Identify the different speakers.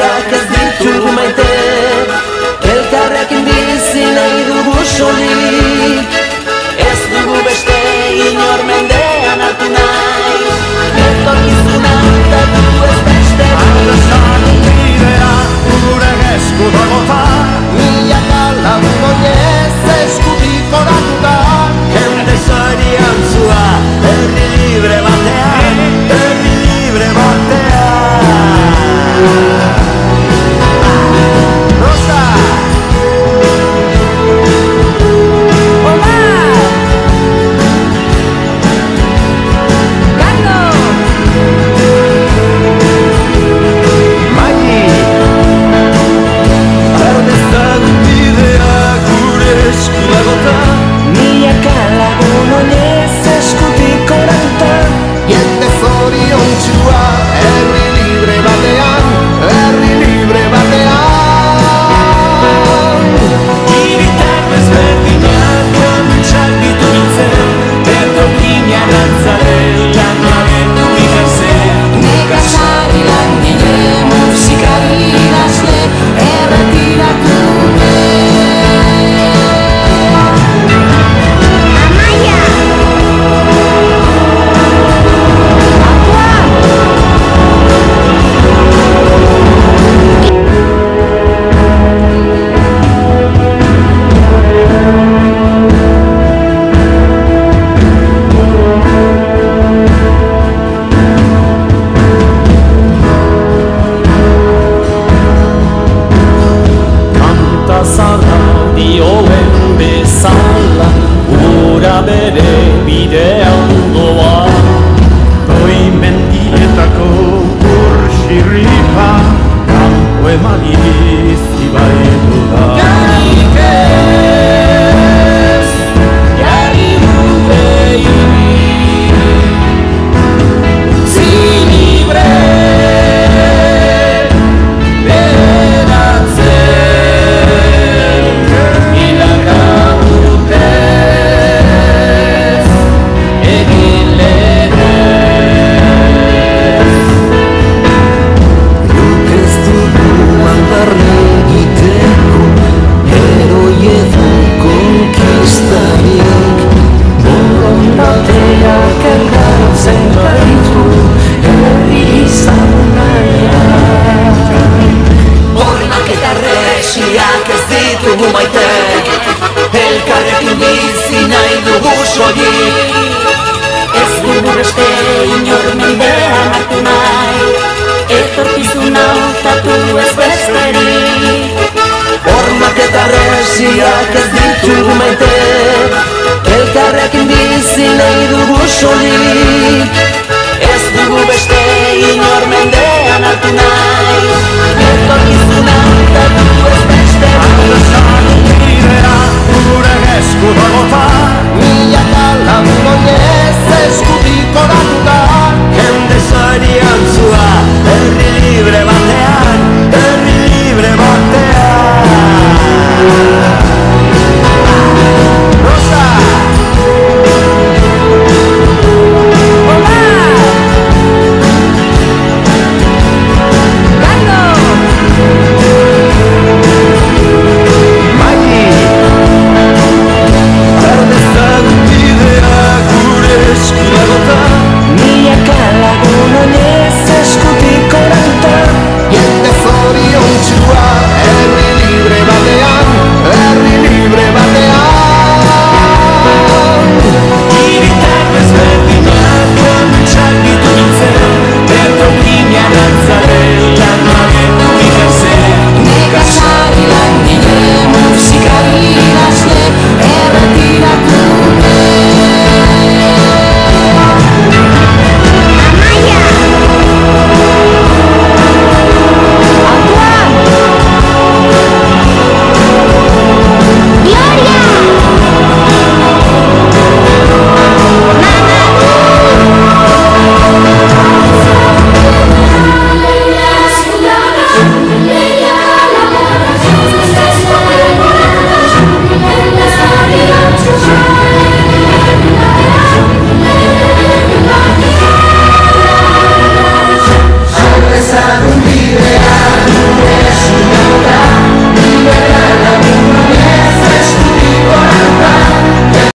Speaker 1: reziak ez ditugu maite, elkarrekin bizi nahi dugu solik. Ez dugu beste inor mendean hartu nahi, etorkizuna hautatu ez beste.
Speaker 2: Aldezan bidea gure esku dagota,
Speaker 1: Milaka lagun oinez eskutik oratuta,
Speaker 2: jende zorian zua, herri libre batean, herri libre batean. Rosa!
Speaker 1: Milaka lagun oinez eskutik oratuta, jende zoriontsua, herri libre batean, herri libre batean.
Speaker 2: Hiritar desberdinak kontxak dituzten, etorkinak antzaren lan agertu ikertzen.
Speaker 1: Nekazari langile, musikari idazle, erretiratu
Speaker 2: dioen bezala, ura bere bidean doa. Goi mendietako urxirripa, kanpo emaliz ibaitu da. Jarik ez, jari gure zi libre. Elkarrekin bizi nahi dugu soilik, ez dugu beste inor mendean hartu nahi, etorkizuna hautatu ez besterik. Hormak eta reziak ez ditugu maite, elkarrekin bizi nahi dugu soilik.